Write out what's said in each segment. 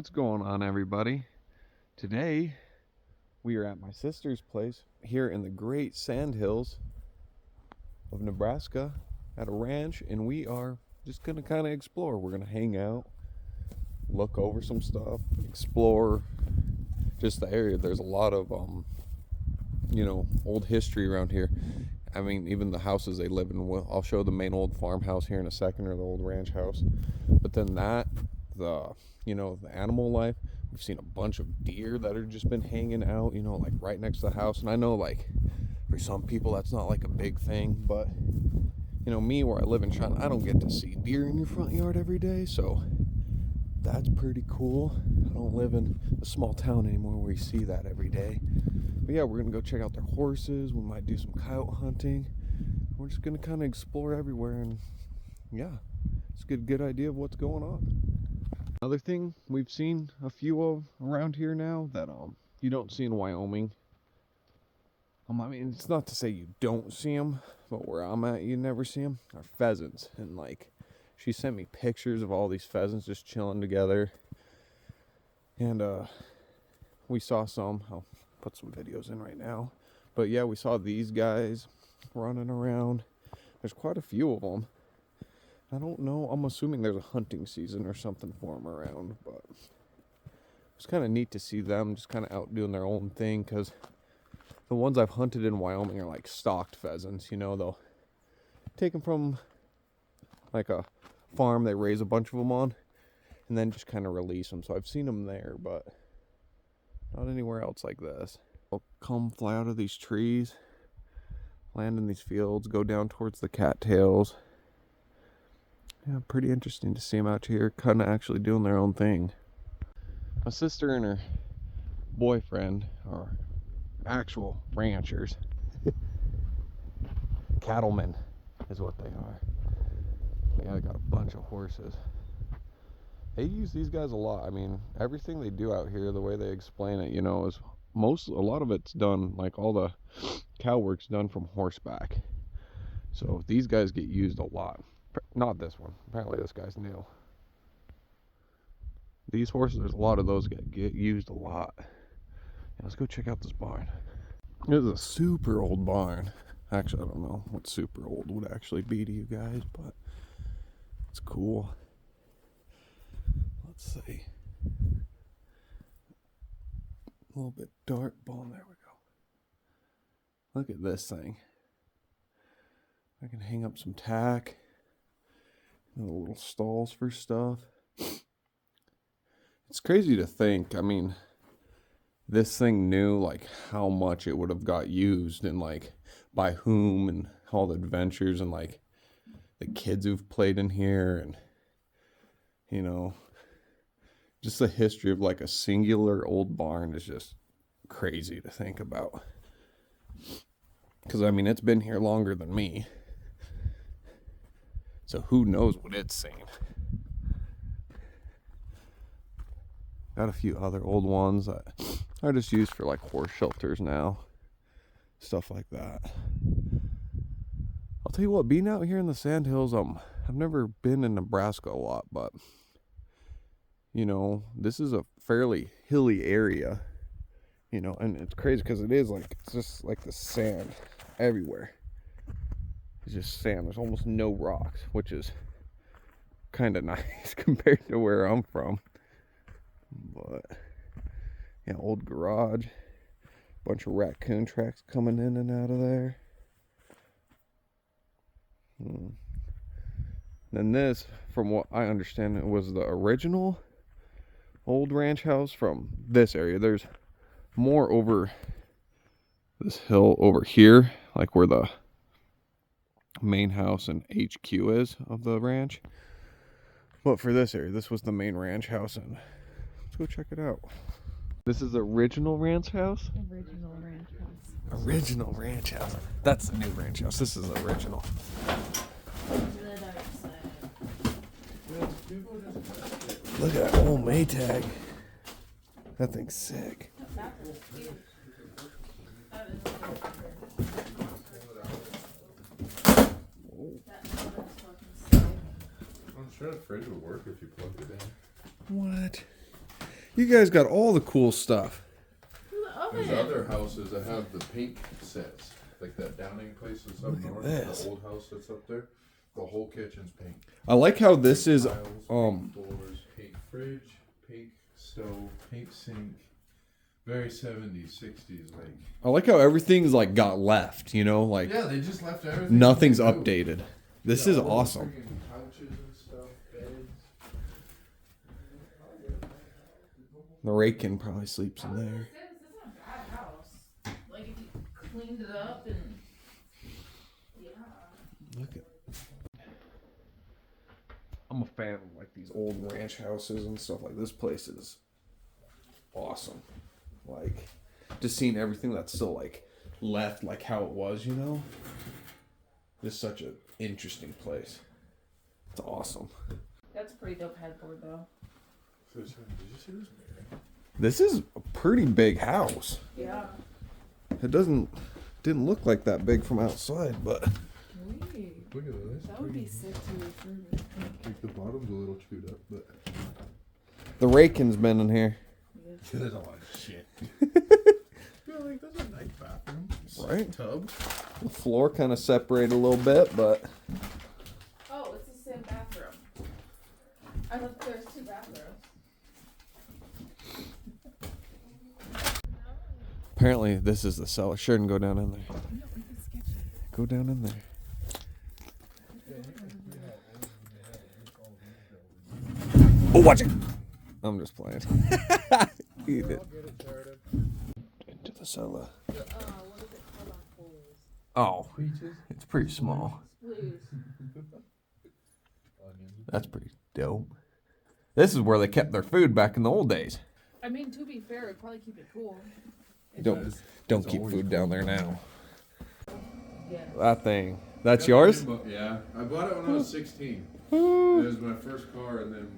What's going on, everybody? Today we are at my sister's place here in the great sandhills of Nebraska at a ranch, and we are just gonna kind of explore. We're gonna hang out, look over some stuff, explore just the area. There's a lot of old history around here. I mean, even the houses they live in. I'll show the main old farmhouse here in a second, or the old ranch house. But then the animal life. We've seen a bunch of deer that have just been hanging out, like right next to the house. And I know, like, for some people that's not like a big thing, but me, where I live in China, I don't get to see deer in your front yard every day, so that's pretty cool. I don't live in a small town anymore where you see that every day. But yeah, we're gonna go check out their horses. We might do some coyote hunting. We're just gonna kind of explore everywhere, and yeah, just get a good idea of what's going on. Another thing we've seen a few of around here now that you don't see in Wyoming. I mean, it's not to say you don't see them, but where I'm at, you never see them, are pheasants. And like, she sent me pictures of all these pheasants just chilling together. And we saw some. I'll put some videos in right now. But yeah, we saw these guys running around. There's quite a few of them. I don't know. I'm assuming there's a hunting season or something for them around, but it's kind of neat to see them just kind of out doing their own thing, because the ones I've hunted in Wyoming are like stocked pheasants. They'll take them from like a farm they raise a bunch of them on, and then just kind of release them. So I've seen them there, but not anywhere else like this. They'll come fly out of these trees, land in these fields, go down towards the cattails. Yeah, pretty interesting to see them out here kind of actually doing their own thing. My sister and her boyfriend are actual ranchers. Cattlemen is what they are. Yeah, they got a bunch of horses. They use these guys a lot. I mean, everything they do out here, the way they explain it, is a lot of it's done, like all the cow work's done from horseback. So these guys get used a lot. Not this one. Apparently this guy's new. These horses, there's a lot of those get used a lot. Yeah, let's go check out this barn. This is a super old barn. Actually, I don't know what super old would actually be to you guys, but it's cool. Let's see. A little bit dark. Boom, there we go. Look at this thing. I can hang up some tack. Little stalls for stuff. It's crazy to think, I mean, this thing knew like how much it would have got used, and like by whom, and all the adventures, and like the kids who've played in here, and just the history of like a singular old barn is just crazy to think about. Because I mean, it's been here longer than me. So who knows what it's seen. Got a few other old ones that are just used for like horse shelters now. Stuff like that. I'll tell you what, being out here in the sandhills, I've never been in Nebraska a lot, but this is a fairly hilly area. And it's crazy because it's just like the sand everywhere. It's just sand. There's almost no rocks, which is kind of nice compared to where I'm from. But yeah, old garage, bunch of raccoon tracks coming in and out of there. Then this, from what I understand, it was the original old ranch house from this area. There's more over this hill over here, like where the main house and HQ is of the ranch. But for this area, this was the main ranch house, and let's go check it out. This is the original ranch house? Original ranch house. Original ranch house. That's the new ranch house. This is the original. Look at that old Maytag. That thing's sick. I'm sure the fridge would work if you plugged it in. What? You guys got all the cool stuff. There's other houses that have the pink sets, like that Downing place that's up north. this. The old house that's up there. The whole kitchen's pink. I like how this is Tiles, pink doors, pink fridge, pink stove, pink sink. Very 70s, 60s, like. I like how everything's like got left, you know, like Yeah, they just left everything. nothing's new. updated. This is All the awesome. freaking couches and stuff, beds. The Rakin probably sleeps in there. This isn't a bad house. Like if you cleaned it up and Look at. I'm a fan of like these old ranch houses and stuff. Like this place is awesome. Like just seeing everything that's still like left, like how it was, you know. Just such an interesting place. It's awesome. that's a pretty dope headboard though. Did you see this? This is a pretty big house. Yeah. It didn't look like that big from outside, but Wait, Look at this. that would be sick to refurbish. Like the bottom's a little chewed up, but the Rakin's been in here. there's a lot of shit. Yeah, like that's a nice bathroom. Right. Tub. The floor kind of separated a little bit, but Oh, it's the same bathroom. I thought there's two bathrooms. apparently this is the cellar. Shouldn't go down in there. Go down in there. Oh, watch it! I'm just playing. Eat it. Into the cellar. What is it called on poles? Oh, it's pretty small. Blues. That's pretty dope. This is where they kept their food back in the old days. I mean, to be fair, it'd probably keep it cool. Don't keep food down there now. Yeah. That thing. That's yours? Yeah, I bought it when I was 16. It was my first car, and then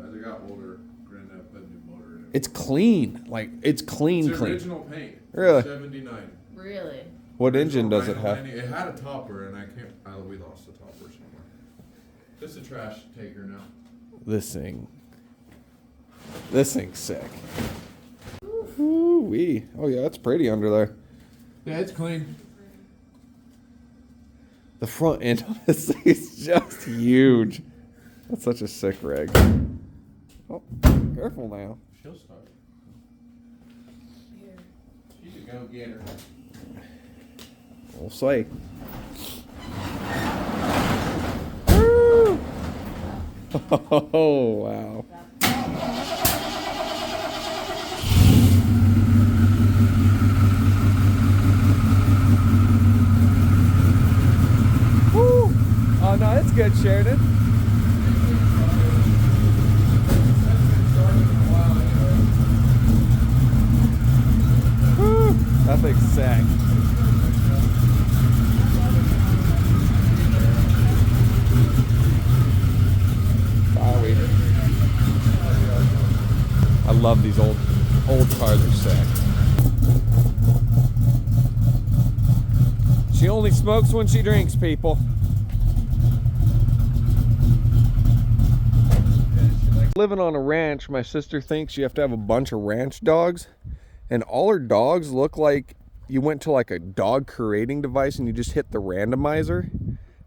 as I got older, Granddad put a new motor in it. It's clean. Like it's clean, It's clean. original paint. Really? 79. Really? What engine does it Original have? 90. It had a topper, and we lost the topper somewhere. Just a trash taker now. This thing's sick. Ooh-wee. Oh yeah, it's pretty under there. Yeah, it's clean. The front end of this thing is just huge. That's such a sick rig. Oh, careful now. She'll start. Here. She's a go-getter. We'll see. Oh wow. Woo. Oh no, it's good, Sheridan. Woo. That thing's sick. I love these old cars are sick. She only smokes when she drinks, people. Living on a ranch, my sister thinks you have to have a bunch of ranch dogs, and all her dogs look like you went to like a dog creating device and you just hit the randomizer.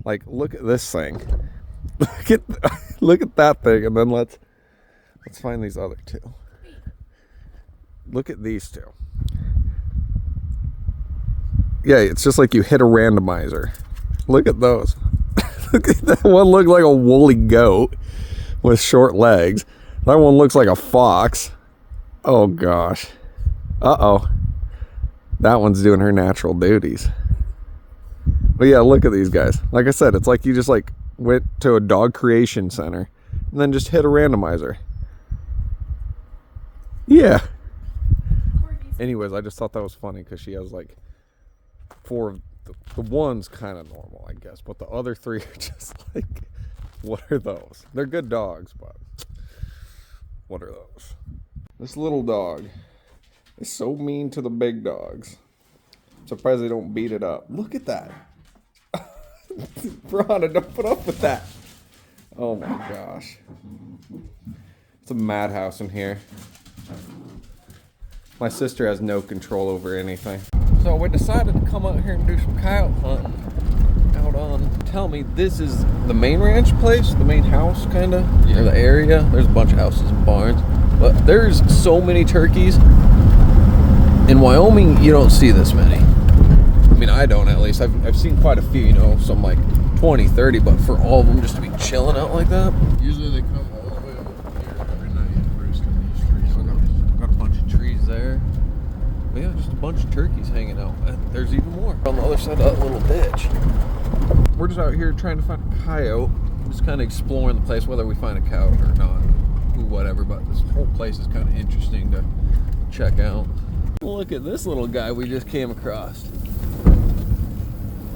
Like, look at this thing. Look at that thing, and then let's find these other two. Look at these two. Yeah, it's just like you hit a randomizer. Look at those. Look at that one. Looks like a woolly goat with short legs. That one looks like a fox. Oh gosh. Uh-oh. That one's doing her natural duties. But yeah, look at these guys. Like I said, it's like you just like went to a dog creation center and then just hit a randomizer. Yeah. Anyways, I just thought that was funny because she has like four of the one's kind of normal, I guess, but the other three are just like, what are those? They're good dogs, but what are those? This little dog is so mean to the big dogs. I'm surprised they don't beat it up. Look at that. Brana, don't put up with that. Oh my gosh. It's a madhouse in here. My sister has no control over anything. So we decided to come out here and do some coyote hunting. Out on, tell me, this is the main ranch place, the main house, kind of, or the area. There's a bunch of houses and barns, but there's so many turkeys. In Wyoming, you don't see this many. I mean, I don't, at least. I've seen quite a few, you know, some like 20, 30, but for all of them just to be chilling out like that. Usually they come all the way over here every night and roost in these trees. Got a bunch of trees there. But yeah, just a bunch of turkeys hanging out. And there's even more on the other side of that little ditch. We're just out here trying to find a coyote. Just kind of exploring the place, whether we find a coyote or not. Whatever, but this whole place is kind of interesting to check out. Look at this little guy we just came across.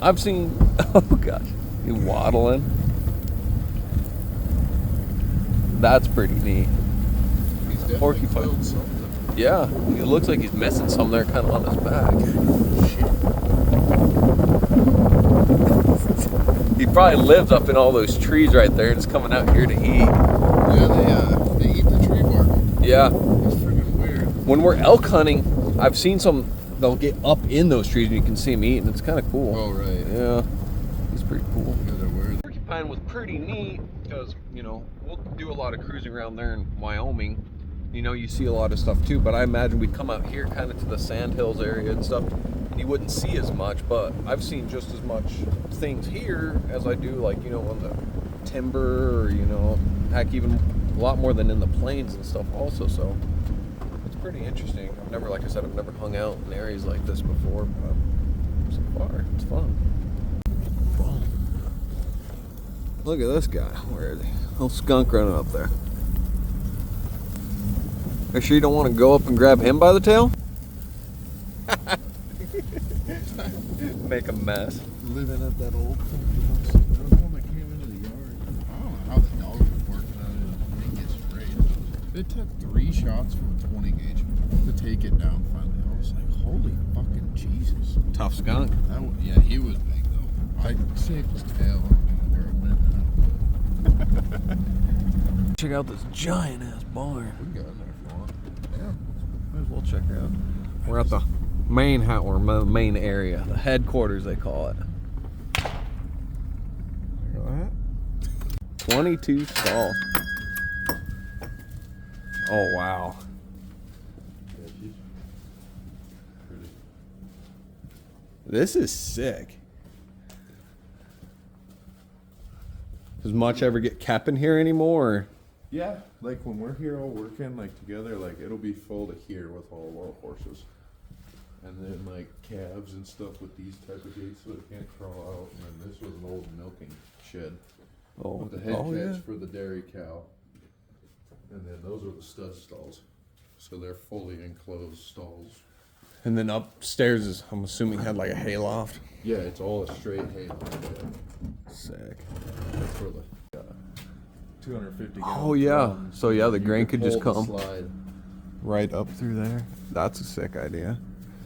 I've seen, oh gosh, he's waddling. That's pretty neat. He's definitely Porcupine. killed something. Yeah, he looks like he's missing some there kind of on his back. He probably lives up in all those trees right there and is coming out here to eat. Yeah, they eat the tree bark. Yeah. It's freaking weird. When we're elk hunting, I've seen some, they'll get up in those trees and you can see them eating. It's kind of cool. Oh, right. Yeah, it's pretty cool. Yeah, they're weird. Porcupine was pretty neat because, you know, we'll do a lot of cruising around there in Wyoming. You know, you see a lot of stuff too, but I imagine we'd come out here kind of to the Sandhills area and stuff, and you wouldn't see as much, but I've seen just as much things here as I do, like, you know, on the timber, or, you know, heck, even a lot more than in the plains and stuff also, so it's pretty interesting. I've never, like I said, I've never hung out in areas like this before, but so far, it's fun. Look at this guy. Where is he? Little skunk running up there. Are you sure you don't want to go up and grab him by the tail? Make a mess. Living at that old country house. There was one that came into the yard. I don't know how the dog was working on it and get sprayed. They took 3 shots from a 20 gauge to take it down finally. I was like, holy fucking Jesus. Tough skunk. Yeah, he was big though. I saved his tail. Where it went now. Check out this giant ass barn. We can go in there if you want. Yeah, might as well check it out. We're at the main house, or main area, the headquarters they call it. Look at that. 22 stalls. Oh wow. This is sick. Does much ever get kept in here anymore? Yeah, like when we're here all working like together, like it'll be full to here with all of our horses. And then like calves and stuff with these type of gates so they can't crawl out. And then this was an old milking shed. Oh, With the head oh, catch yeah. for the dairy cow. And then those are the stud stalls. So they're fully enclosed stalls. And then upstairs is, I'm assuming, had like a hayloft. Yeah, it's all a straight hay. Sick. That's for the 250 gallon Oh yeah. drum. So yeah, the You grain could just pull the come slide. right up through there. That's a sick idea.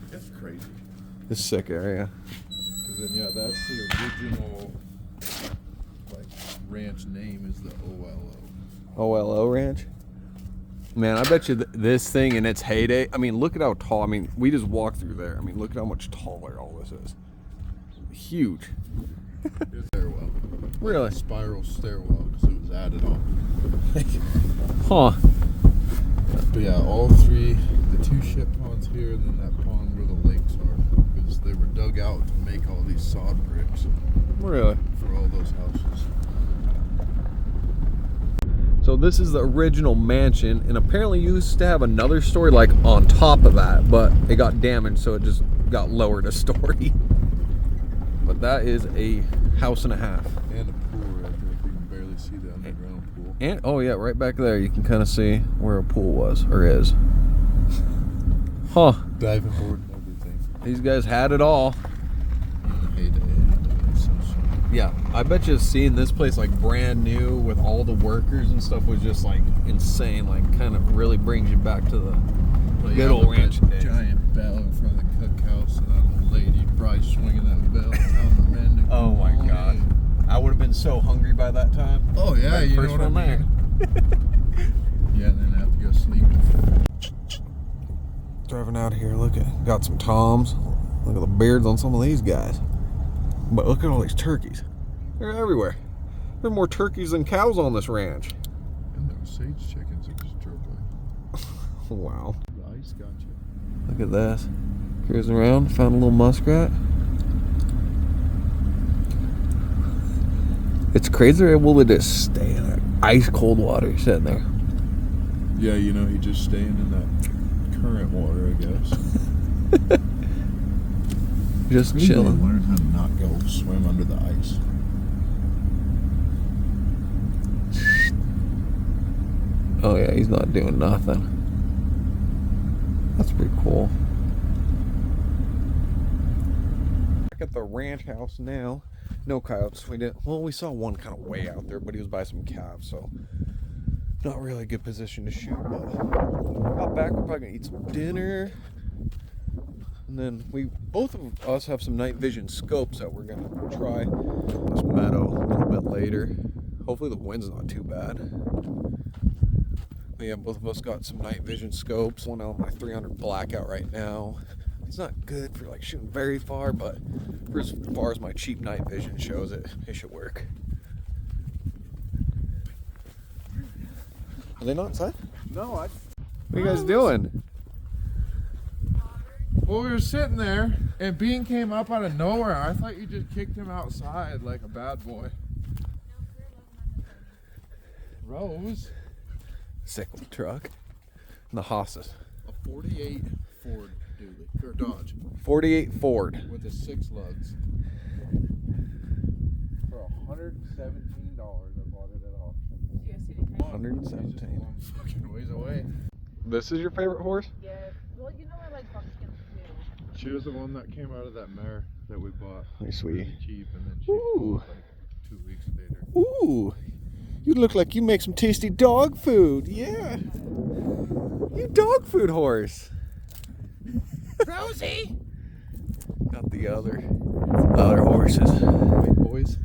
That's crazy. This sick area. Cause then yeah, that's the original like ranch name is the OLO. OLO Ranch. Man, I bet you this thing in its heyday. I mean, look at how tall. I mean, we just walked through there. I mean, look at how much taller all this is. Huge. It's stairwell. Really? Like a spiral stairwell because it was added on. Huh. But yeah, all 3, the 2 ship ponds here and then that pond where the lakes are, because they were dug out to make all these sod bricks Really? for all those houses. So this is the original mansion, and apparently used to have another story like on top of that, but it got damaged, so it just got lowered a story. But that is a house and a half. And a pool right there, if you can barely see the underground pool. And oh yeah, right back there you can kind of see where a pool was or is. Huh? Diving board and everything. These guys had it all. In the heyday. So Yeah, I bet you seeing this place like brand new with all the workers and stuff was just like insane. Like, kind of really brings you back to the good old ranch days. Giant bell in front of the cookhouse and that old lady probably swinging that bell telling the men to Oh my come on god, in. I would have been so hungry by that time. Oh yeah, That you first know what one I there. mean? Yeah, and then I have to go sleep. out of here. Look at, got some toms. Look at the beards on some of these guys. But look at all these turkeys. They're everywhere. There are more turkeys than cows on this ranch. And those sage chickens are just drove by. Wow. The ice got you. Look at this. Cruising around, found a little muskrat. It's crazy they're able to just stay in that ice cold water sitting there. Yeah, you know, he just staying in that current water, I guess. Just Maybe chilling. learn how to not go swim under the ice. Oh yeah, he's not doing nothing. That's pretty cool. Back at the ranch house now. No coyotes. We saw one kind of way out there, but he was by some calves, so not really a good position to shoot. But got back, we're probably gonna eat some dinner. And then both of us have some night vision scopes that we're gonna try this meadow a little bit later. Hopefully the wind's not too bad. But yeah, both of us got some night vision scopes. One on my 300 blackout right now. It's not good for like shooting very far, but for as far as my cheap night vision shows it should work. Are they not inside? No, What are you guys doing? Well, we were sitting there, and Bean came up out of nowhere. I thought you just kicked him outside like a bad boy. Rose, Sick with the truck. And the hosses. a 48 Ford Dually, or Dodge, 48 Ford. with the 6 lugs. For $117, I bought it at auction. You guys see the crane? 117. Just a long fucking ways away. This is your favorite horse? Yeah. Well, you know I like buckskins too. She was the one that came out of that mare that we bought. Hey, sweetie. Really cheap, and then she Ooh. sold like 2 weeks later. Ooh, you look like you make some tasty dog food. Yeah. You dog food horse. Rosie! Got the other horses. Wait, boys. Did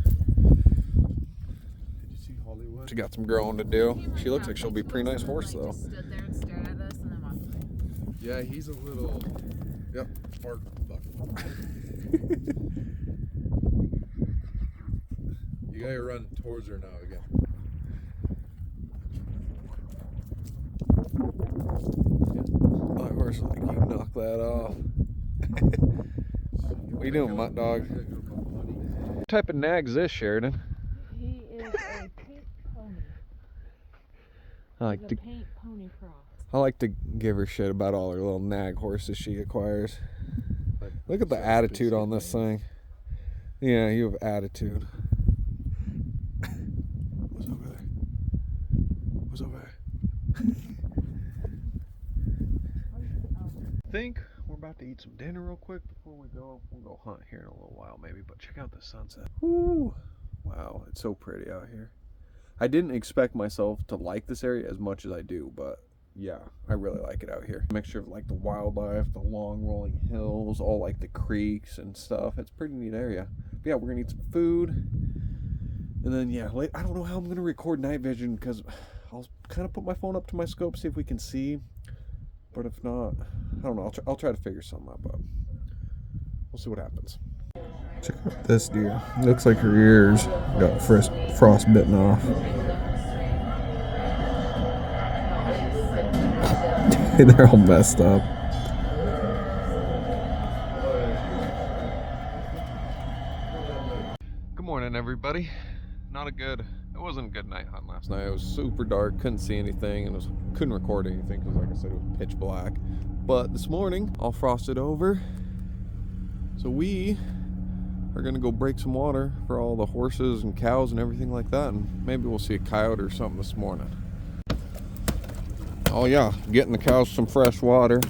you see Hollywood? She got some growing to do. She looks like she'll be a pretty nice horse though. Just stood there and stared at us and then walked away. Yeah, he's a little. Yep, smart buck. You gotta run towards her now again. My horse is like, you knock that off. What you doing, mutt dog? What type of nag's this, Sheridan? He is a pink pony. I like He's to a paint pony cross. I like to give her shit about all her little nag horses she acquires. Look at the attitude on this thing. Yeah, you have attitude. What's over there? What's over there? I think we're about to eat some dinner real quick before we go. We'll go hunt here in a little while maybe, but check out the sunset. Woo! Wow, it's so pretty out here. I didn't expect myself to like this area as much as I do, but yeah, I really like it out here. Mixture of like the wildlife, the long rolling hills, all like the creeks and stuff. It's a pretty neat area. But yeah, we're gonna eat some food. And then yeah, I don't know how I'm gonna record night vision because I'll kind of put my phone up to my scope, see if we can see. But if not, I don't know. I'll try to figure something out, but we'll see what happens. Check out this deer. Looks like her ears got frostbitten off. They're all messed up. Good morning, everybody. It wasn't a good night hunt last night. It was super dark, couldn't see anything, and couldn't record anything because, like I said, it was pitch black. But this morning, all frosted over. So we are gonna go break some water for all the horses and cows and everything like that, and maybe we'll see a coyote or something this morning. Oh yeah, getting the cows some fresh water.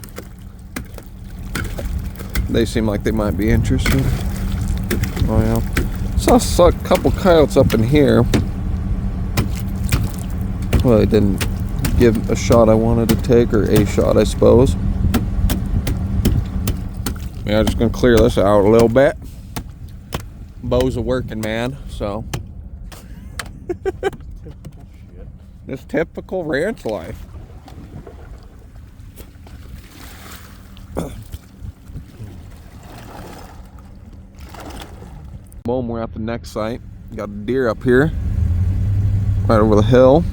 They seem like they might be interested. Oh yeah. Saw a couple coyotes up in here. Well, I didn't give a shot I wanted to take, or a shot I suppose. Yeah, just gonna clear this out a little bit. Bo's a working man, so. Just typical ranch life. Boom, we're at the next site. Got a deer up here, right over the hill.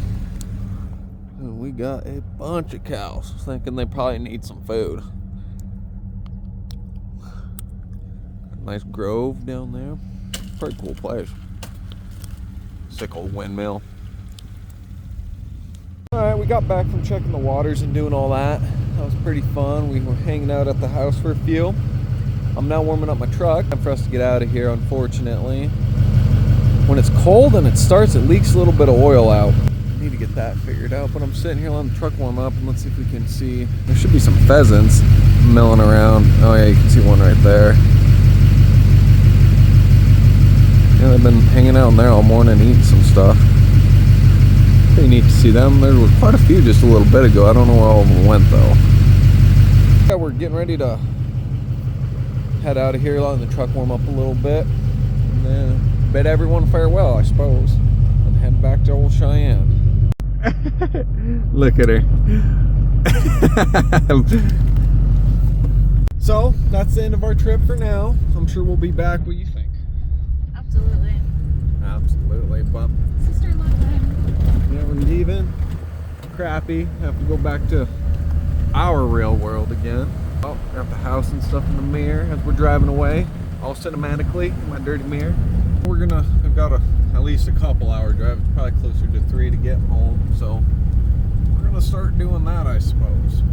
And we got a bunch of cows, thinking they probably need some food. Nice grove down there. Pretty cool place. Sick old windmill. Alright, we got back from checking the waters and doing all that. That was pretty fun. We were hanging out at the house for a few. I'm now warming up my truck. Time for us to get out of here, unfortunately. When it's cold and it starts, it leaks a little bit of oil out. Need to get that figured out, but I'm sitting here letting the truck warm up, and let's see if we can see. There should be some pheasants milling around. Oh yeah, you can see one right there. Yeah, they've been hanging out in there all morning eating some stuff. Pretty neat to see them. There were quite a few just a little bit ago. I don't know where all of them went though. Yeah, we're getting ready to head out of here, letting the truck warm up a little bit, and then bid everyone farewell, I suppose, and head back to old Cheyenne. Look at her. So that's the end of our trip for now. I'm sure we'll be back. What do you think? Absolutely. Absolutely, but Sister-in-law time. yeah, we're leaving. Crappy. Have to go back to our real world again. Oh, got the house and stuff in the mirror as we're driving away, all cinematically in my dirty mirror. We've got at least a couple hour drive. It's probably closer to 3 to get home, so we're gonna start doing that, I suppose.